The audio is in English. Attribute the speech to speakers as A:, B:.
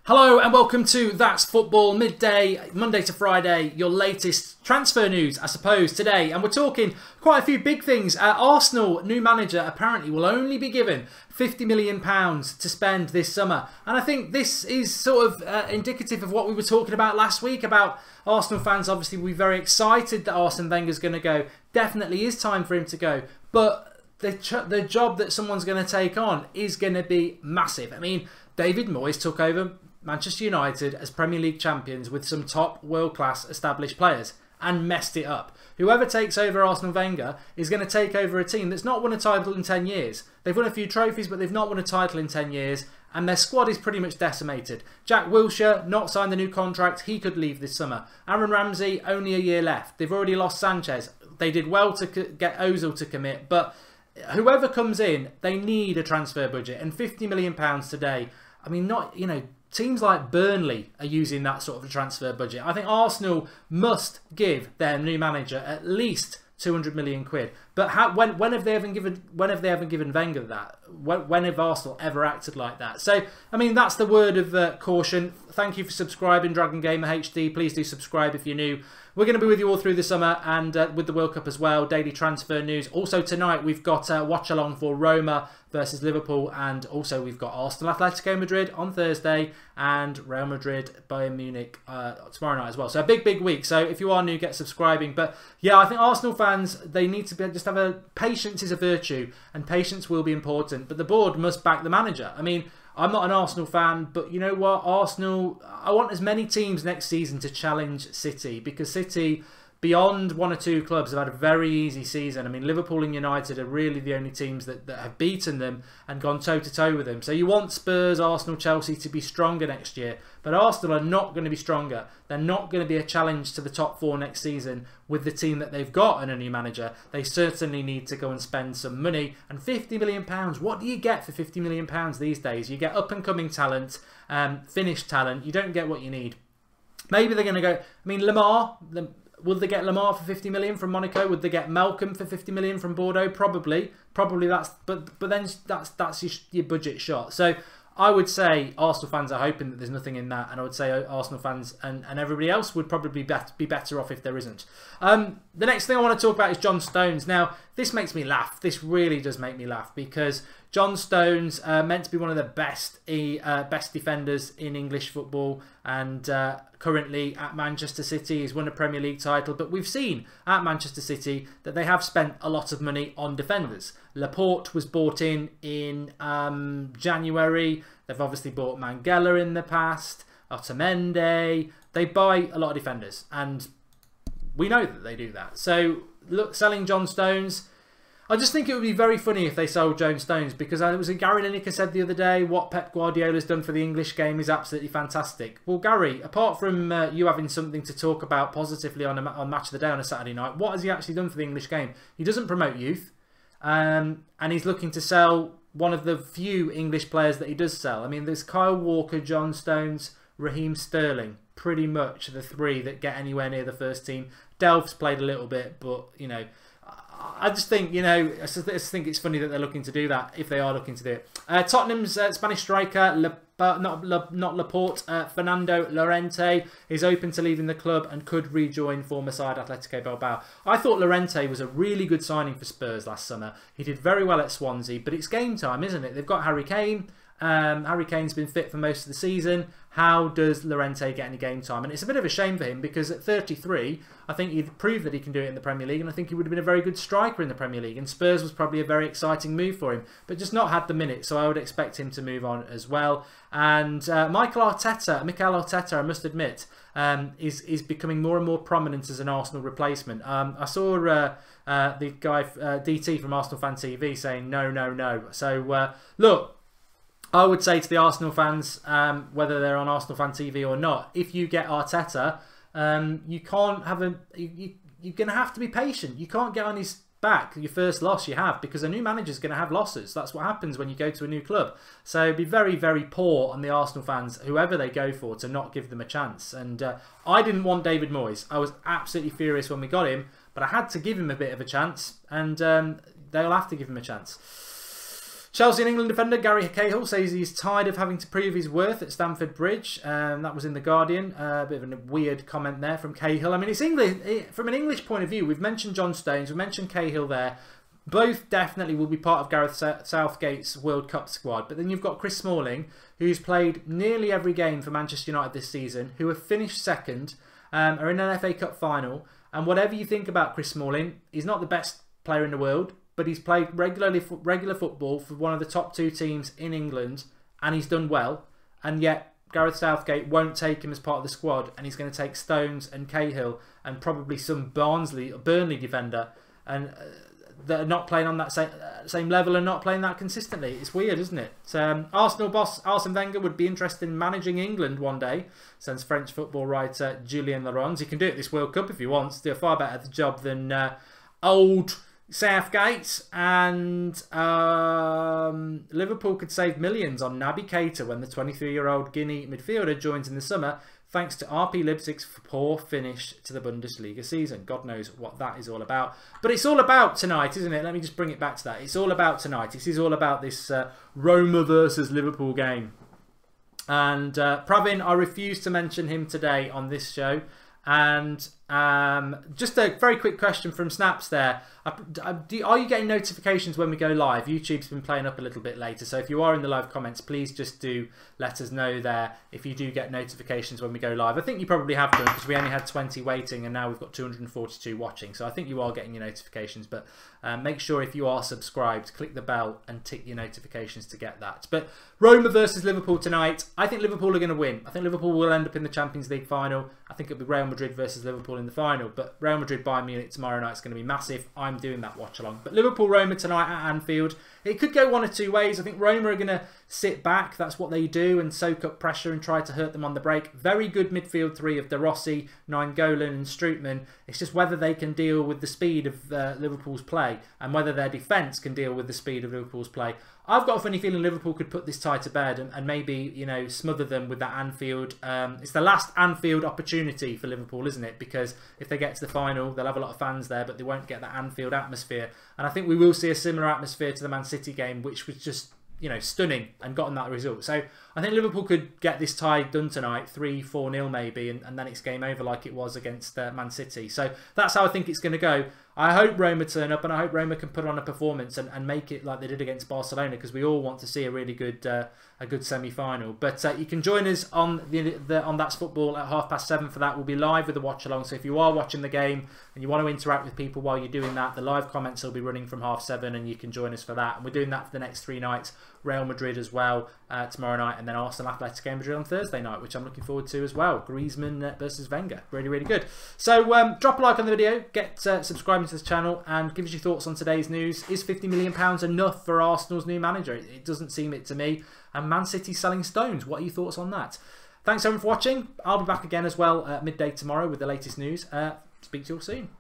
A: Hello and welcome to That's Football Midday, Monday to Friday, your latest transfer news, I suppose, today. And we're talking quite a few big things. Arsenal, new manager, apparently will only be given £50 million to spend this summer. And I think this is sort of indicative of what we were talking about last week, about Arsenal fans obviously will be very excited that Arsene Wenger's going to go. Definitely is time for him to go. But the job that someone's going to take on is going to be massive. I mean, David Moyes took over Manchester United as Premier League champions with some top world-class established players and messed it up. Whoever takes over Arsene Wenger is going to take over a team that's not won a title in 10 years. They've won a few trophies, but they've not won a title in 10 years, and their squad is pretty much decimated. Jack Wilshere not signed the new contract. He could leave this summer. Aaron Ramsey, only a year left. They've already lost Sanchez. They did well to get Ozil to commit, but whoever comes in, they need a transfer budget, and £50 million today, I mean, teams like Burnley are using that sort of a transfer budget. I think Arsenal must give their new manager at least 200 million quid. But when have they ever given Wenger that? When have Arsenal ever acted like that? So I mean, that's the word of caution. Thank you for subscribing, Dragon Gamer HD. Please do subscribe if you're new. We're going to be with you all through the summer and with the World Cup as well. Daily transfer news. Also tonight we've got watch along for Roma versus Liverpool, and also we've got Arsenal Atletico Madrid on Thursday and Real Madrid Bayern Munich tomorrow night as well. So a big week. So if you are new, get subscribing. But yeah, I think Arsenal fans, they need to just have a patience is a virtue, and patience will be important. But the board must back the manager. I mean, I'm not an Arsenal fan, but you know what? Arsenal, I want as many teams next season to challenge City, because City, beyond one or two clubs, have had a very easy season. I mean, Liverpool and United are really the only teams that have beaten them and gone toe-to-toe with them. So you want Spurs, Arsenal, Chelsea to be stronger next year. But Arsenal are not going to be stronger. They're not going to be a challenge to the top four next season with the team that they've got and a new manager. They certainly need to go and spend some money. And £50 million, what do you get for £50 million these days? You get up-and-coming talent, finished talent. You don't get what you need. Maybe they're going to go... I mean, Lamar... Would they get Lamar for 50 million from Monaco? Would they get Malcolm for 50 million from Bordeaux? Probably that's. But then that's your budget shot. So I would say Arsenal fans are hoping that there's nothing in that, and I would say Arsenal fans and everybody else would probably be better off if there isn't. The next thing I want to talk about is John Stones. Now, this makes me laugh. This really does make me laugh, because John Stones, meant to be one of the best defenders in English football, and currently at Manchester City, he's won a Premier League title. But we've seen at Manchester City that they have spent a lot of money on defenders. Laporte was bought in January. They've obviously bought Mangala in the past, Otamendi. They buy a lot of defenders, and we know that they do that. So look, selling John Stones, I just think it would be very funny if they sold John Stones, because it was Gary Lineker said the other day, what Pep Guardiola's done for the English game is absolutely fantastic. Well, Gary, apart from you having something to talk about positively on Match of the Day on a Saturday night, what has he actually done for the English game? He doesn't promote youth, and he's looking to sell one of the few English players that he does sell. I mean, there's Kyle Walker, John Stones, Raheem Sterling, pretty much the three that get anywhere near the first team. Delph's played a little bit, but, you know, I just think, I just think it's funny that they're looking to do that, if they are looking to do it. Tottenham's Spanish striker, not Laporte, Fernando Llorente, is open to leaving the club and could rejoin former side Atletico Bilbao. I thought Llorente was a really good signing for Spurs last summer. He did very well at Swansea, but it's game time, isn't it? They've got Harry Kane. Harry Kane's been fit for most of the season. How does Llorente get any game time? And it's a bit of a shame for him, because at 33, I think he'd proved that he can do it in the Premier League, and I think he would have been a very good striker in the Premier League, and Spurs was probably a very exciting move for him, but just not had the minutes, so I would expect him to move on as well. And Mikel Arteta, I must admit, is becoming more and more prominent as an Arsenal replacement. I saw the guy, DT from Arsenal Fan TV, saying no. So look, I would say to the Arsenal fans, whether they're on Arsenal Fan TV or not, if you get Arteta, you can't have you're going to have to be patient. You can't get on his back your first loss you have, because a new manager's going to have losses. That's what happens when you go to a new club. So be very, very poor on the Arsenal fans, whoever they go for, to not give them a chance. And I didn't want David Moyes. I was absolutely furious when we got him, but I had to give him a bit of a chance, and they'll have to give him a chance. Chelsea and England defender Gary Cahill says he's tired of having to prove his worth at Stamford Bridge. That was in The Guardian. A bit of a weird comment there from Cahill. I mean, it's English from an English point of view. We've mentioned John Stones, we've mentioned Cahill there. Both definitely will be part of Gareth Southgate's World Cup squad. But then you've got Chris Smalling, who's played nearly every game for Manchester United this season, who have finished second, are in an FA Cup final. And whatever you think about Chris Smalling, he's not the best player in the world, but he's played regular football for one of the top 2 teams in England, and he's done well. And yet Gareth Southgate won't take him as part of the squad, and he's going to take Stones and Cahill and probably some Burnley defender, and that are not playing on that same level and not playing that consistently. It's weird, isn't it? Arsenal boss Arsene Wenger would be interested in managing England one day, says French football writer Julien Laurens. He can do it this World Cup if he wants. Do a far better job than old Southgate. And Liverpool could save millions on Naby Keita when the 23-year-old Guinea midfielder joins in the summer, thanks to RB Leipzig's poor finish to the Bundesliga season. God knows what that is all about. But it's all about tonight, isn't it? Let me just bring it back to that. It's all about tonight. This is all about this Roma versus Liverpool game. And Pravin, I refuse to mention him today on this show. And just a very quick question from Snaps there. Are you getting notifications when we go live? YouTube's been playing up a little bit later, so if you are in the live comments, please just do let us know there if you do get notifications when we go live. I think you probably have done, because we only had 20 waiting and now we've got 242 watching, so I think you are getting your notifications. But make sure if you are subscribed, click the bell and tick your notifications to get that. But Roma versus Liverpool tonight. I think Liverpool are going to win. I think Liverpool will end up in the Champions League final. I think it'll be Real Madrid versus Liverpool in the final, but Real Madrid Bayern Munich tomorrow night is going to be massive. I'm doing that watch along. But Liverpool-Roma tonight at Anfield. It could go one of 2 ways. I think Roma are going to sit back. That's what they do, and soak up pressure and try to hurt them on the break. Very good midfield 3 of De Rossi, Nainggolan and Strootman. It's just whether they can deal with the speed of Liverpool's play and whether their defence can deal with the speed of Liverpool's play. I've got a funny feeling Liverpool could put this tie to bed and maybe, you know, smother them with that Anfield. It's the last Anfield opportunity for Liverpool, isn't it? Because if they get to the final, they'll have a lot of fans there, but they won't get that Anfield atmosphere. And I think we will see a similar atmosphere to the Man City game, which was just, you know, stunning and gotten that result. So I think Liverpool could get this tie done tonight, 3-4-0 maybe, and then it's game over like it was against Man City. So that's how I think it's going to go. I hope Roma turn up, and I hope Roma can put on a performance and make it like they did against Barcelona, because we all want to see a really good semi-final. But you can join us on on That's Football at 7:30 for that. We'll be live with the watch along. So if you are watching the game and you want to interact with people while you're doing that, the live comments will be running from 7:30, and you can join us for that. And we're doing that for the next 3 nights. Real Madrid as well tomorrow night, and then Arsenal Atletico Madrid on Thursday night, which I'm looking forward to as well. Griezmann versus Wenger. Really, really good. So drop a like on the video, get subscribing to this channel, and give us your thoughts on today's news. Is £50 million enough for Arsenal's new manager? It doesn't seem it to me. And Man City selling Stones. What are your thoughts on that? Thanks everyone for watching. I'll be back again as well at midday tomorrow with the latest news. Speak to you all soon.